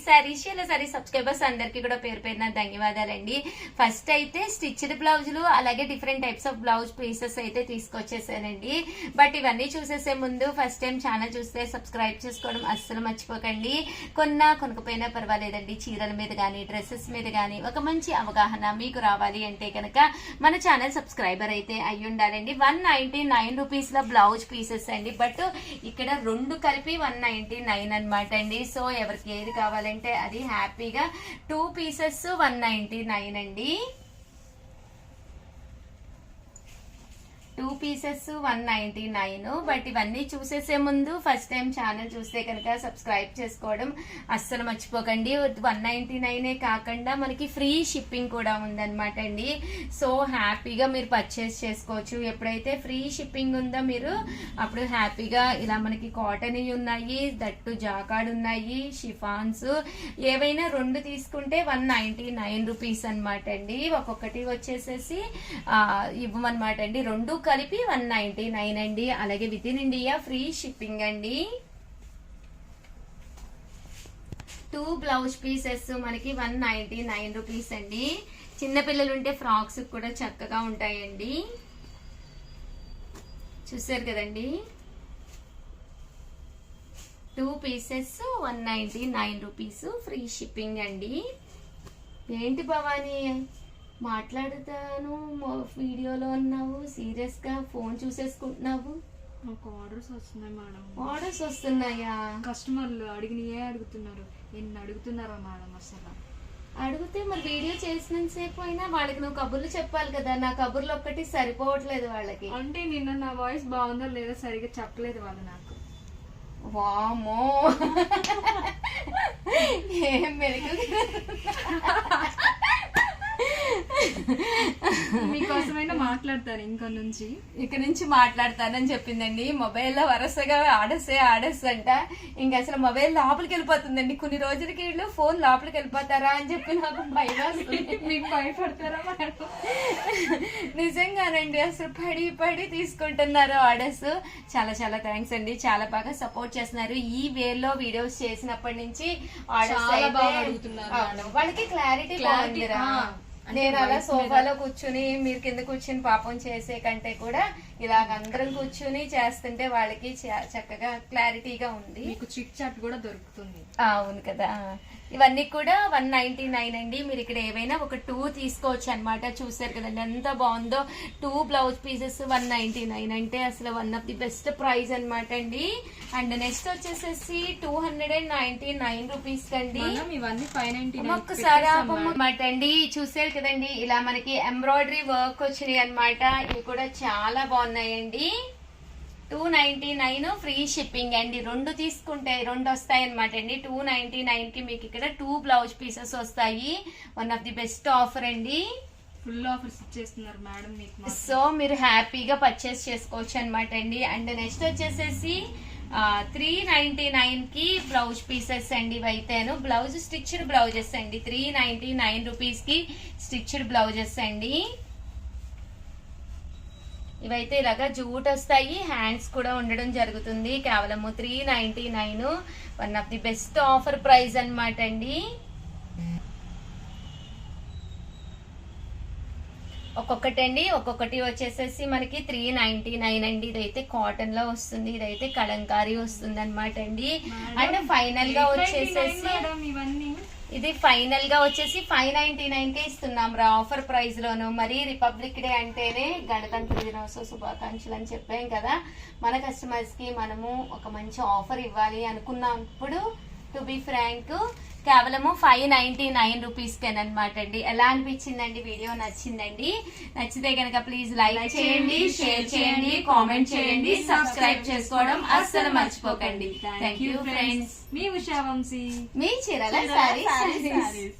Sorry subscribers అందరికి కూడా పేరు పేరున ధన్యవాదాలండి. ఫస్ట్ అయితే స్టిచ్డ్ బ్లౌజులు అలాగే different types of blouse pieces అయితే తీసుకొచ్చేసానండి. బట్ ఇవన్నీ చూసేసే ముందు ఫస్ట్ టైం ఛానల్ చూస్తే సబ్స్క్రైబ్ చేసుకోవడం అస్సలు మర్చిపోకండి. కొనకపోయినా పర్వాలేదండి, చీరల మీద కానీ డ్రెస్సెస్ మీద కానీ ఒక మంచి అవగాహన మీకు రావాలి అంటే కనుక మన ఛానల్ సబ్స్క్రైబర్ అయితే అయ్యి ఉండాలండి. 199 రూపీస్ లో బ్లౌజ్ పీసెస్ అండి. బట్ ఇక్కడ రెండు కలిపి 199 అనమాట అండి. సో ఎవరికి ఏది కావాలంటే అది హ్యాపీగా 2 పీసెస్ 199 అండి. 2 పీసెస్ 199. బట్ ఇవన్నీ చూసేసే ముందు ఫస్ట్ టైం ఛానల్ చూస్తే కనుక సబ్స్క్రైబ్ చేసుకోవడం అస్సలు మర్చిపోకండి. 199 కాకుండా మనకి ఫ్రీ షిప్పింగ్ కూడా ఉందన్నమాట అండి. సో హ్యాపీగా మీరు పర్చేస్ చేసుకోవచ్చు. ఎప్పుడైతే ఫ్రీ షిప్పింగ్ ఉందో మీరు అప్పుడు హ్యాపీగా ఇలా మనకి కాటన్ ఉన్నాయి, దట్టు జాకాడ్ ఉన్నాయి, షిఫాన్స్ ఏవైనా 2 తీసుకుంటే 199 రూపీస్ అనమాట అండి. ఒక్కొక్కటి వచ్చేసేసి ఇవ్వమన్నమాట అండి. 2 కలిపి 199 అండి. అలాగే within India free shipping అండి. 2 బ్లౌజ్ పీసెస్ మనకి 199 రూపీస్ అండి. చిన్నపిల్లలు ఉంటే ఫ్రాక్స్ కూడా చక్కగా ఉంటాయండి. చూసారు కదండి, 2 పీసెస్ 199 రూపీస్ ఫ్రీ షిప్పింగ్ అండి. ఏంటి భవానీ మాట్లాడుతాను వీడియోలో ఉన్నావు, సీరియస్ గా ఫోన్ చూసేసుకుంటున్నావు? నాకు ఆర్డర్స్ వస్తున్నాయి మేడం. ఆర్డర్స్ వస్తున్నాయా? కస్టమర్లు అడిగినయే అడుగుతున్నారు. ఎన్ని అడుగుతున్నారా మేడం? అసలు అడిగితే మరి వీడియో చేసినంతసేపు అయినా వాళ్ళకి నువ్వు కబుర్లు చెప్పాలి కదా. నా కబుర్లు ఒక్కటి సరిపోవట్లేదు వాళ్ళకి. అంటే నిన్న నా వాయిస్ బాగుందో లేదో సరిగా చెప్పలేదు వాళ్ళు నాకు. వామో ఏం మెరుగు. మీకోసమైనా మాట్లాడతాను ఇక నుంచి మాట్లాడతానని చెప్పిందండి. మొబైల్లో వరుసగా ఆడస్ అంట. ఇంక అసలు మొబైల్ లోపలికి వెళ్ళిపోతుందండి. కొన్ని రోజులకి వీళ్ళు ఫోన్ లోపలికి వెళ్ళిపోతారా అని చెప్పి నాకు భయం. మీకు భయపడతారా మేడం? నిజంగానండి, అసలు పడి తీసుకుంటున్నారు ఆర్డర్స్. చాలా చాలా థ్యాంక్స్ అండి, చాలా బాగా సపోర్ట్ చేస్తున్నారు. ఈ వేలో వీడియోస్ చేసినప్పటి నుంచి ఆర్డర్స్ అడుగుతున్నారు. వాళ్ళకి క్లారిటీ బాగుందిరా. నేను అలా సోఫాలో కూర్చుని మీరు కింద కూర్చుని పాపం చేసే కంటే కూడా ఇలాగ అందరం కూర్చుని చేస్తుంటే వాళ్ళకి చక్కగా క్లారిటీగా ఉంది. మీకు చిట్ చాట్ కూడా దొరుకుతుంది. అవును కదా. ఇవన్నీ కూడా 199 అండి. మీరు ఇక్కడ ఏవైనా ఒక 2 తీసుకోవచ్చు అనమాట. చూసారు కదండి ఎంత బాగుందో. 2 బ్లౌజ్ పీసెస్ 199 అంటే అసలు one of the best price అనమాట అండి. అండ్ నెక్స్ట్ వచ్చేసేసి 299 రూపీస్ అండి. ఇవన్నీ 599 ఒక్కసారి అనమాట అండి. చూసారు కదండి ఇలా మనకి ఎంబ్రాయిడరీ వర్క్ వచ్చినాయి అనమాట. ఇవి కూడా చాలా బాగున్నాయండి. 299 ఫ్రీ షిప్పింగ్ అండి. 2 తీసుకుంటే 2 వస్తాయి అనమాట అండి. 299 కి మీకు ఇక్కడ 2 బ్లౌజ్ పీసెస్ వస్తాయి. One of the best offer అండి. ఫుల్ ఆఫర్స్ ఇచ్చేస్తున్నారు మేడం మీకు. సో మీరు హ్యాపీగా పర్చేస్ చేసుకోవచ్చు అనమాట అండి. అండ్ నెక్స్ట్ వచ్చేసేసి 399 కి బ్లౌజ్ పీసెస్ అండి. ఇవైతేను బ్లౌజ్ స్టిచ్డ్ బ్లౌజెస్ అండి. 399 రూపీస్ కి స్టిచ్డ్ బ్లౌజెస్ అండి. ఇవైతే ఇలాగా జూట్ వస్తాయి, హ్యాండ్స్ కూడా ఉండడం జరుగుతుంది. కేవలం 399. One of the best offer price అనమాట అండి. ఒక్కొక్కటి వచ్చేసేసి మనకి 399 అండి. ఇదైతే కాటన్ లో వస్తుంది, ఇదైతే కలంకారీ వస్తుంది అనమాట అండి. అండ్ ఫైనల్ గా వచ్చేసేసి ఇది ఫైనల్ గా వచ్చేసి 599 కే ఇస్తున్నాం రా ఆఫర్ ప్రైస్ లోను. మరి రిపబ్లిక్ డే అంటేనే గణతంత్ర దినోత్సవ శుభాకాంక్షలు అని చెప్పాం కదా. మన కస్టమర్స్ కి మనము ఒక మంచి ఆఫర్ ఇవ్వాలి అనుకున్నప్పుడు టు బి ఫ్రాంక్ కేవలము 599 రూపీస్ కేనమాట అండి. ఎలా అనిపించిందండి వీడియో? నచ్చిందండి? నచ్చితే కనుక ప్లీజ్ లైక్ చేయండి, షేర్ చేయండి, కామెంట్ చేయండి, సబ్స్క్రైబ్ చేసుకోవడం అస్సలు మర్చిపోకండి. Thank you friends. మీ ఉషా వంశీ, మీ చీరల సారీస్.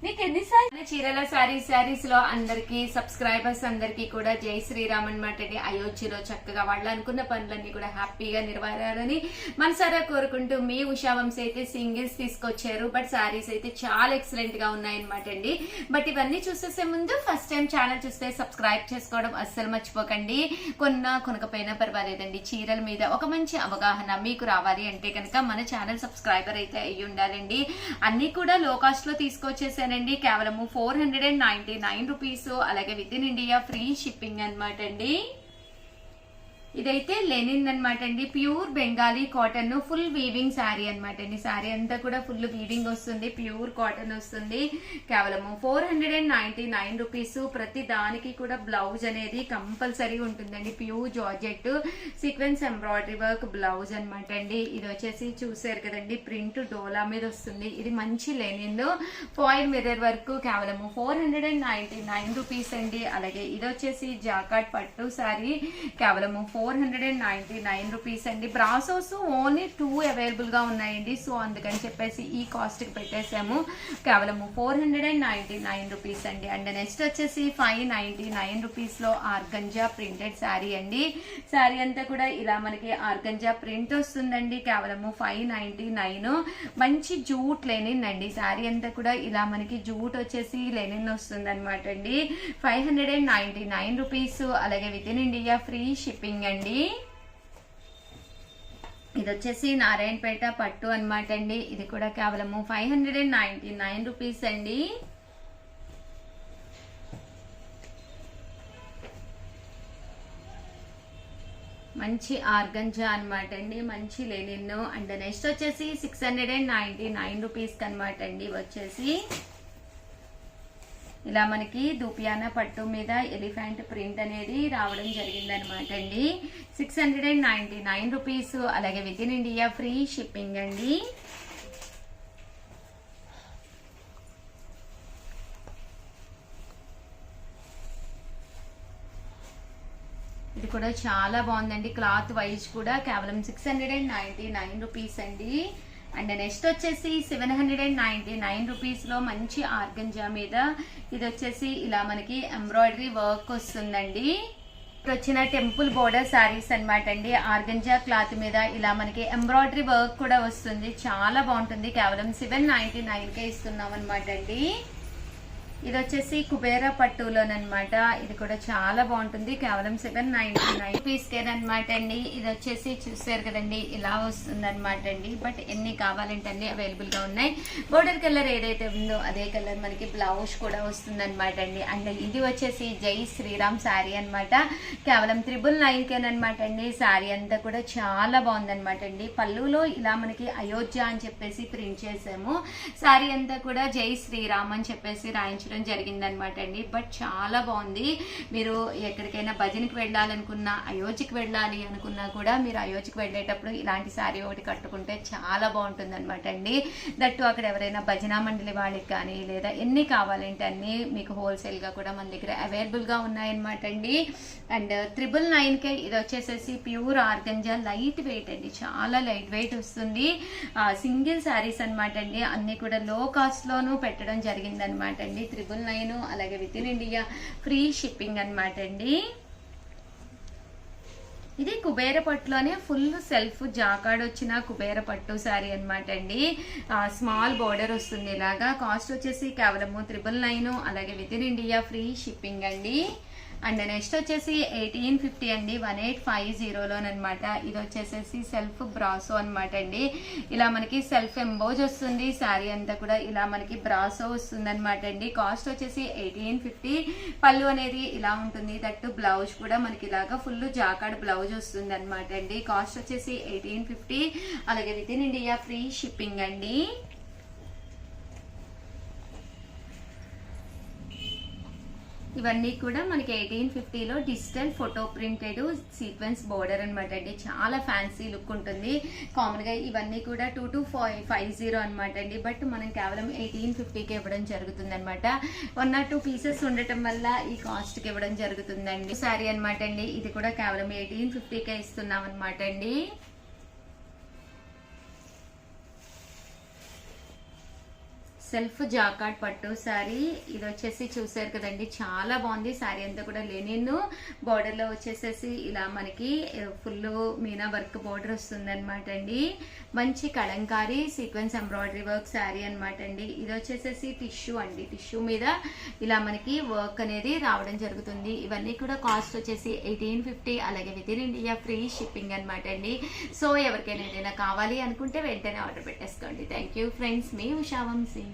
నీకు ఎన్నిసార్లు చీరల శారీస్ లో అందరికి సబ్స్క్రైబర్స్ అందరికి కూడా జై శ్రీరామ్ అనమాట అండి. అయోధ్యలో చక్కగా వాళ్ళు అనుకున్న పనులన్నీ కూడా హ్యాపీగా నెరవేరాలని మనసారా కోరుకుంటూ మీ ఉషా వంశీ అయితే సింగిల్స్ తీసుకొచ్చారు. బట్ శారీస్ అయితే చాలా ఎక్సలెంట్ గా ఉన్నాయన్నమాట అండి. బట్ ఇవన్నీ చూసేసే ముందు ఫస్ట్ టైం ఛానల్ చూస్తే సబ్స్క్రైబ్ చేసుకోవడం అస్సలు మర్చిపోకండి. కొనకపోయినా పర్వాలేదండి, చీరల మీద ఒక మంచి అవగాహన మీకు రావాలి అంటే కనుక మన ఛానల్ సబ్స్క్రైబర్ అయితే అయ్యి ఉండాలండి. అన్ని కూడా లో కాస్ట్ లో తీసుకొచ్చేసాను కేవలము 499 రూపీస్. అలాగే within India free shipping అనమాట అండి. ఇదైతే లెనిన్ అనమాట అండి, pure Bengali cotton full weaving sari అనమాట అండి. శారీ అంతా కూడా ఫుల్ వీవింగ్ వస్తుంది, ప్యూర్ కాటన్ వస్తుంది. కేవలము 499 రూపీస్. ప్రతి దానికి కూడా బ్లౌజ్ అనేది కంపల్సరీ ఉంటుందండి. Pure georgette sequence embroidery work blouse అనమాట అండి. ఇది వచ్చేసి చూసారు కదండి, ప్రింట్ డోలా మీద వస్తుంది. ఇది మంచి లెనిన్ ఫాయిల్ మిర్రర్ వర్క్. కేవలము 499 రూపీస్ అండి. అలాగే ఇది వచ్చేసి జాకాట్ పట్టు శారీ. కేవలము 499 రూపీస్ అండి. బ్రాసోస్ ఓన్లీ 2 అవైలబుల్ గా ఉన్నాయండి. సో అందుకని చెప్పేసి ఈ కాస్ట్ కి పెట్టేసాము. కేవలము 499 రూపీస్ అండి. అండ్ నెక్స్ట్ వచ్చేసి 599 రూపీస్ లో ఆర్గంజా ప్రింటెడ్ శారీ అండి. శారీ అంతా కూడా ఇలా మనకి ఆర్గంజా ప్రింట్ వస్తుందండి. కేవలము 599. మంచి జూట్ లెనిన్ అండి. శారీ అంతా కూడా ఇలా మనకి జూట్ వచ్చేసి లెనిన్ వస్తుంది అనమాట అండి. 599 రూపీస్. అలాగే within India free shipping అండి. ఇది వచ్చేసి నారాయణపేట పట్టు అనమాట అండి. ఇది కూడా కేవలము 599 రూపీస్ అండి. మంచి ఆర్గంజా అనమాట అండి, మంచి లెనిన్. అండ్ నెక్స్ట్ వచ్చేసి 699 రూపీస్ అనమాట అండి. వచ్చేసి ఇలా మనకి దూపియానా పట్టు మీద ఎలిఫెంట్ ప్రింట్ అనేది రావడం జరిగింది అనమాట అండి. 699 రూపీస్. అలాగే within India free shipping అండి. ఇది కూడా చాలా బాగుందండి. క్లాత్ వైజ్ కూడా కేవలం 699 రూపీస్ అండి. అండ్ నెక్స్ట్ వచ్చేసి 799 రూపీస్ లో మంచి ఆర్గంజా మీద ఇది వచ్చేసి ఇలా మనకి ఎంబ్రాయిడరీ వర్క్ వస్తుందండి. వచ్చిన టెంపుల్ బోర్డర్ శారీస్ అనమాట అండి. ఆర్గంజా క్లాత్ మీద ఇలా మనకి ఎంబ్రాయిడరీ వర్క్ కూడా వస్తుంది, చాలా బాగుంటుంది. కేవలం 799కే ఇస్తున్నాం అనమాట అండి. ఇది వచ్చేసి కుబేరా పట్టులోనమాట. ఇది కూడా చాలా బాగుంటుంది. కేవలం 799 రూపీస్ కేనమాట అండి. ఇది వచ్చేసి చూసారు కదండి, ఇలా వస్తుంది అనమాట అండి. బట్ ఎన్ని కావాలంటే అన్ని అవైలబుల్ గా ఉన్నాయి. బోర్డర్ కలర్ ఏదైతే ఉందో అదే కలర్ మనకి బ్లౌజ్ కూడా వస్తుంది అనమాట అండి. అండ్ ఇది వచ్చేసి జై శ్రీరామ్ శారీ అనమాట. కేవలం 999 కేనమాట అండి. శారీ అంతా కూడా చాలా బాగుందనమాట అండి. పళ్ళులో ఇలా మనకి అయోధ్య అని చెప్పేసి ప్రింట్ చేసాము. శారీ అంతా కూడా జై శ్రీరామ్ అని చెప్పేసి రాయించడం జరిగిందనమాట అండి. బట్ చాలా బాగుంది. మీరు ఎక్కడికైనా భజనకి వెళ్ళాలనుకున్నా, అయోధ్యకి వెళ్ళాలి అనుకున్నా కూడా మీరు అయోధ్యకి వెళ్ళేటప్పుడు ఇలాంటి శారీ ఒకటి కట్టుకుంటే చాలా బాగుంటుంది అనమాట అండి. దట్టు అక్కడ ఎవరైనా భజనా మండలి వాళ్ళకి కానీ లేదా ఎన్ని కావాలంటే అన్ని మీకు హోల్సేల్ గా కూడా మన దగ్గర అవైలబుల్ గా ఉన్నాయన్నమాట అండి. అండ్ 999కే ఇది వచ్చేసేసి ప్యూర్ ఆర్గంజా లైట్ వెయిట్ అండి, చాలా లైట్ వెయిట్ వస్తుంది. సింగిల్ శారీస్ అనమాట అండి. అన్ని కూడా లో కాస్ట్ లోను పెట్టడం జరిగింది అనమాట అండి. 999. అలాగే within India free shipping అనమాట అండి. ఇది కుబేర పట్టులోనే ఫుల్ సెల్ఫ్ జాకాడ్ వచ్చిన కుబేర పట్టు శారీ అనమాట అండి. స్మాల్ బోర్డర్ వస్తుంది ఇలాగా. కాస్ట్ వచ్చేసి కేవలము 999. అలాగే within India free shipping అండి. అండ్ నెక్స్ట్ వచ్చేసి 1850 అండి, 1850లోనమాట. ఇది వచ్చేసేసి సెల్ఫ్ బ్రాసో అనమాట అండి. ఇలా మనకి సెల్ఫ్ ఎంబోజ్ వస్తుంది. శారీ అంతా కూడా ఇలా మనకి బ్రాసో వస్తుంది అనమాట అండి. కాస్ట్ వచ్చేసి 1850. పళ్ళు అనేది ఇలా ఉంటుంది. దట్టు బ్లౌజ్ కూడా మనకి ఇలాగా ఫుల్ జాకాడ్ బ్లౌజ్ వస్తుంది అనమాట అండి. కాస్ట్ వచ్చేసి 1850. అలాగే within India free shipping అండి. ఇవన్నీ కూడా మనకి 1850లో digital photo printed sequence border అనమాట అండి. చాలా ఫ్యాన్సీ లుక్ ఉంటుంది. కామన్ గా ఇవన్నీ కూడా 2250 అనమాట అండి. బట్ మనం కేవలం 1850కి ఇవ్వడం జరుగుతుంది అనమాట. 1 or 2 పీసెస్ ఉండటం వల్ల ఈ కాస్ట్ కి ఇవ్వడం జరుగుతుందండి. శారీ అనమాట అండి. ఇది కూడా కేవలం 1850కే ఇస్తున్నాం అనమాట అండి. సెల్ఫ్ జాకాట్ పట్టు శారీ. ఇది వచ్చేసి చూసారు కదండి, చాలా బాగుంది. శారీ అంతా కూడా లెనిన్ బార్డర్ లో వచ్చేసేసి ఇలా మనకి ఫుల్ మీనా వర్క్ బార్డర్ వస్తుంది అనమాట అండి. మంచి Kalamkari sequence embroidery work sari అనమాట అండి. ఇది వచ్చేసేసి టిష్యూ అండి, టిష్యూ మీద ఇలా మనకి వర్క్ అనేది రావడం జరుగుతుంది. ఇవన్నీ కూడా కాస్ట్ వచ్చేసి 1850, అలాగే within India free shipping అనమాట అండి. సో ఎవరికైనా ఏదైనా కావాలి అనుకుంటే వెంటనే ఆర్డర్ పెట్టేసుకోండి. థ్యాంక్ యూ ఫ్రెండ్స్, మీ ఉషా వంశీ.